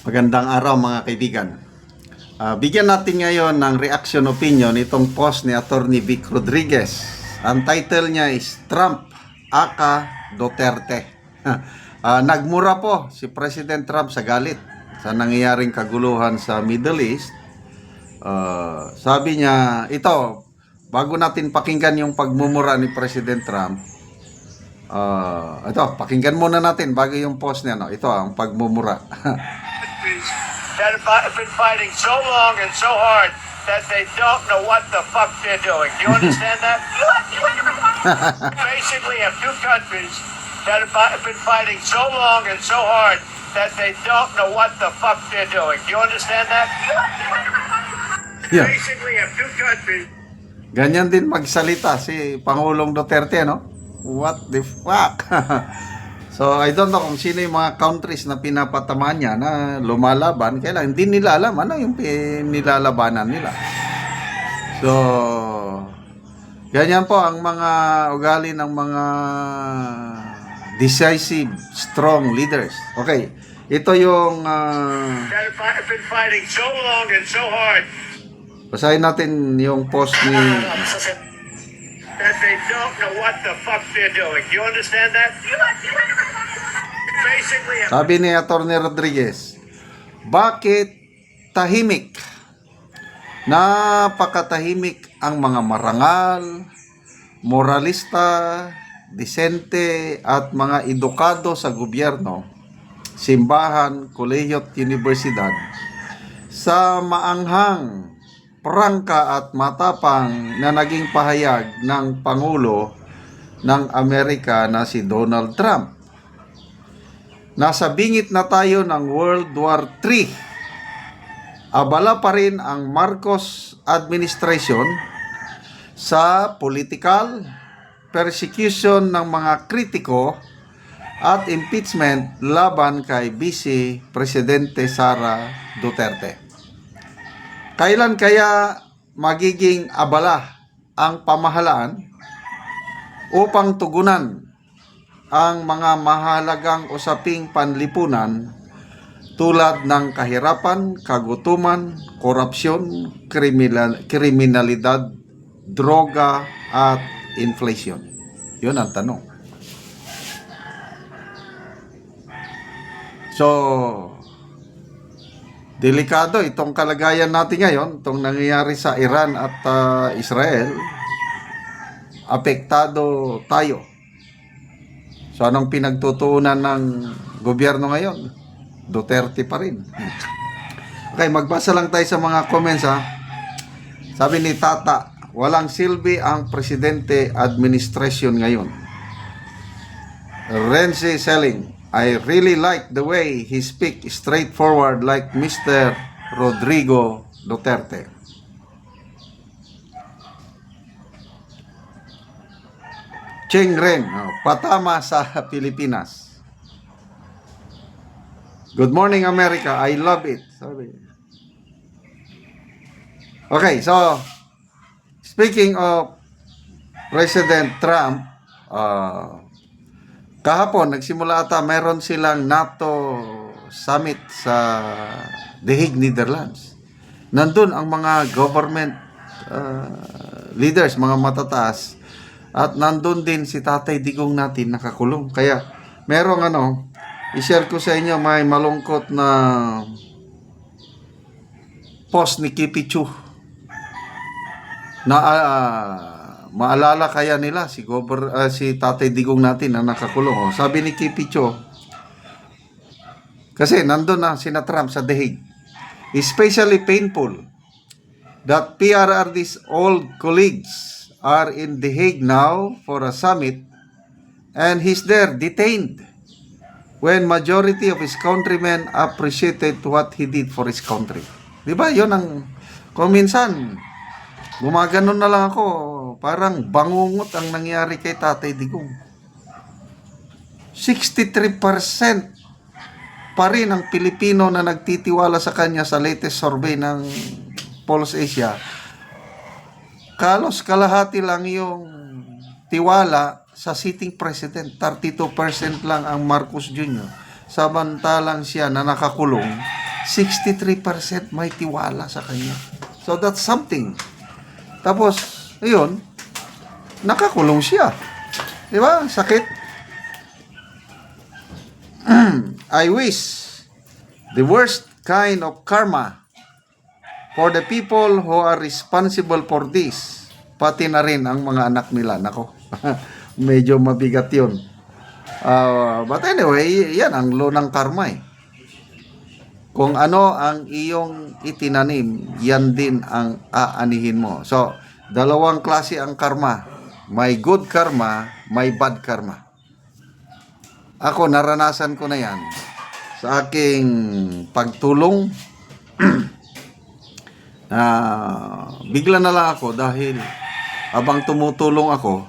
Magandang araw mga kaibigan. Bigyan natin ngayon ng reaction opinion itong post ni Attorney Vic Rodriguez. Ang title niya is Trump aka Duterte. Nagmura po si President Trump sa galit sa nangyayaring kaguluhan sa Middle East. Sabi niya, ito, bago natin pakinggan yung pagmumura ni President Trump, ito, pakinggan muna natin bago yung post niya. No? Ito ang pagmumura. That have been fighting so long and so hard that they don't know what the fuck they're doing. Do you understand that? Basically, have two countries that have been fighting so long and so hard that they don't know what the fuck they're doing. Do you understand that? Yeah. Basically, have two countries. Ganyan din magsalita si Pangulong Duterte, no? What the fuck? So, I don't know kung sino yung mga countries na pinapatamaan niya na lumalaban. Kailan hindi nila alam ano yung nilalabanan nila. So, ganyan po ang mga ugali ng mga decisive, strong leaders. Okay, ito yung That have been fighting so long and so hard basahin natin yung post ni that they don't know what the fuck they're doing. Do you understand that? Basically, sabi ni Attorney Rodriguez, bakit tahimik? Napakatahimik ang mga marangal, moralista, disente at mga edukado sa gobyerno, simbahan, kolehiyo at universidad sa maanghang, prangka at matapang na naging pahayag ng Pangulo ng Amerika na si Donald Trump. Nasa bingit na tayo ng World War III. Abala pa rin ang Marcos administration sa political persecution ng mga kritiko at impeachment laban kay Vice Presidente Sara Duterte. Kailan kaya magiging abala ang pamahalaan upang tugunan ang mga mahalagang usaping panlipunan tulad ng kahirapan, kagutuman, korupsyon, kriminalidad, droga at inflation? Yun ang tanong. So, delikado itong kalagayan natin ngayon, itong nangyayari sa Iran at Israel. Apektado tayo. So anong pinagtutuunan ng gobyerno ngayon? Duterte pa rin. Okay, magbasa lang tayo sa mga comments ha. Sabi ni Tata, walang silbi ang presidente administration ngayon. Renzi Selling, I really like the way he speak straightforward like Mr. Rodrigo Duterte. Cheng Ren, patama sa Pilipinas. Good morning America, I love it. Sabi. Okay, so speaking of President Trump, kahapon, nagsimula ata, meron silang NATO summit sa The Hague, Netherlands. Nandun ang mga government leaders, mga matataas, at nandun din si Tatay Digong natin nakakulong. Kaya merong i-share ko sa inyo, may malungkot na post ni Kipi Chu na maalala kaya nila si Tatay Digong natin na nakakulong. Sabi ni Kipi Chu, kasi nandun na sina Trump sa The Hague. Especially painful that PRRD's old colleagues are in The Hague now for a summit and he's there detained when majority of his countrymen appreciated what he did for his country. Diba? Yun ang, kung minsan gumaganon na lang ako, parang bangungot ang nangyari kay Tatay Digong. 63% pa rin ang Pilipino na nagtitiwala sa kanya sa latest survey ng Pulse Asia. Kalos kalahati lang yung tiwala sa sitting president. 32% lang ang Marcos Jr. Samantalang siya na nakakulong 63% may tiwala sa kanya. So that's something. Tapos, ayun, nakakulong siya. Di ba? Sakit. I wish the worst kind of karma for the people who are responsible for this. Pati na rin ang mga anak nila. Nako, medyo mabigat yun. But anyway, yan ang law ng karma eh. Kung ano ang iyong itinanim, yan din ang aanihin mo. So, dalawang klase ang karma. May good karma, may bad karma. Ako, naranasan ko na yan sa aking pagtulong. Bigla na lang ako dahil habang tumutulong ako,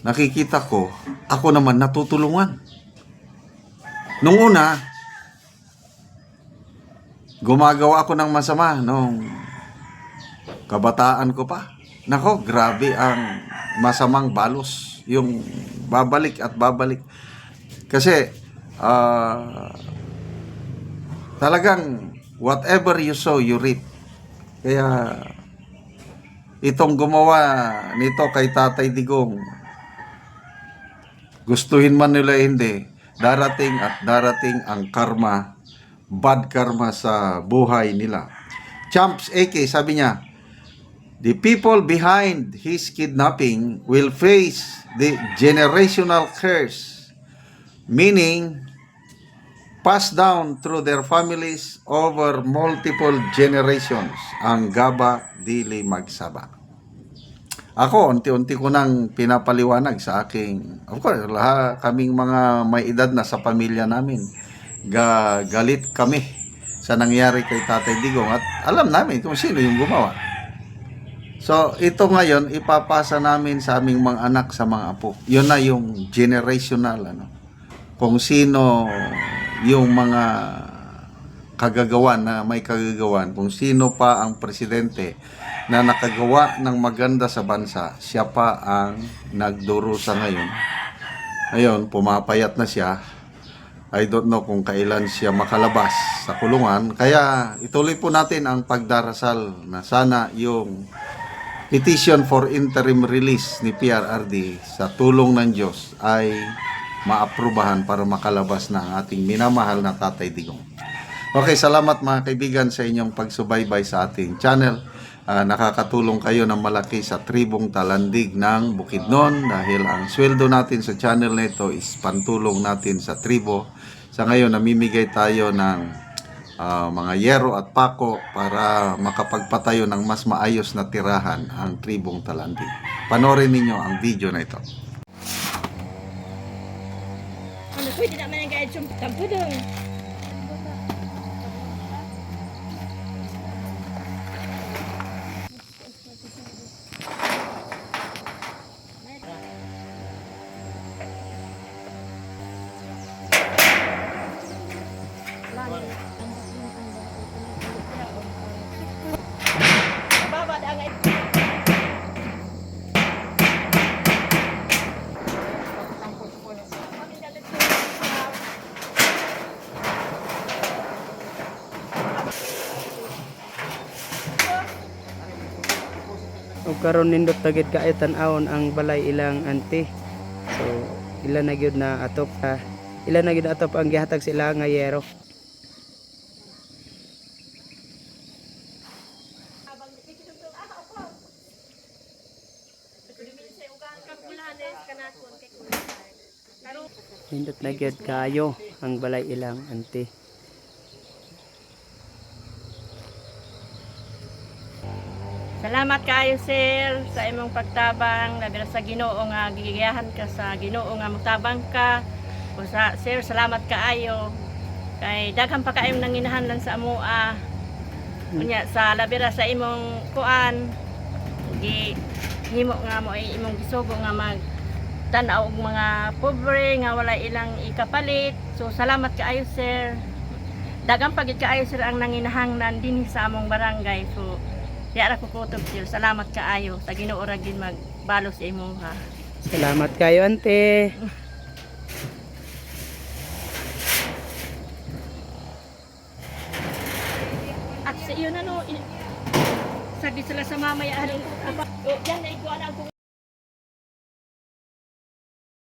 nakikita ko, ako naman natutulungan. Nung una, gumagawa ako ng masama nung kabataan ko pa. Nako, grabe ang masamang balos. Yung babalik at babalik. Kasi, talagang whatever you sow, you reap. Kaya, itong gumawa nito kay Tatay Digong, gustuhin man nila hindi, darating at darating ang karma, bad karma sa buhay nila. Champs AK, sabi niya, the people behind his kidnapping will face the generational curse, meaning passed down through their families over multiple generations. Ang gaba dili magsaba. Ako, unti-unti ko nang pinapaliwanag sa aking, of course, kaming mga may edad na sa pamilya namin. Galit kami sa nangyari kay Tatay Digong at alam namin kung sino yung gumawa. So, ito ngayon, ipapasa namin sa aming mga anak, sa mga apo. Yun na yung generational, kung sino yung mga kagagawan na may kagagawan, kung sino pa ang presidente na nakagawa ng maganda sa bansa, siya pa ang nagdurusa ngayon. Ngayon, pumapayat na siya. I don't know kung kailan siya makalabas sa kulungan. Kaya ituloy po natin ang pagdarasal na sana yung petition for interim release ni PRRD sa tulong ng Diyos ay maaprubahan para makalabas na ang ating minamahal na Tatay Digong. Okay, salamat mga kaibigan sa inyong pagsubaybay sa ating channel. Nakakatulong kayo ng malaki sa tribong Talandig ng Bukidnon dahil ang sweldo natin sa channel na ito is pantulong natin sa tribo. Sa ngayon, namimigay tayo ng mga yero at pako para makapagpatayo ng mas maayos na tirahan ang tribong Talandig. Panoorin ninyo ang video na ito. Ano pwede naman ang gaya yung tampo doon. Babad ang ug karon nindot tagid kaayo tan-awon ang balay ilang ante. So ila na gyud na atop ang gihatag sila nga yero. Nindot na gyud kaayo ang balay ilang ante. Salamat kayo sir sa imong pagtabang labi na sa Ginoo nga gigiyahan ka sa Ginoo nga mutabang ka. O sa sir, salamat kaayo kay daghan pa kaayo nanginahanglan sa amoa. Unya sa labi ra sa imong kuan himo nga mo ay imong gisugo nga mag tan-aw og mga pobre nga wala ilang ikapalit. So salamat kaayo sir. Daghang pagid kaayo sir ang nanginahanglan dinhi sa among barangay. So diara ko kutob sir. Salamat kaayo sa Ginoo ra gid magbalo sa imong ha. Salamat kayo ante. sa iyo na no. Sabi sila sa mamaya. O, yan na iguana ko.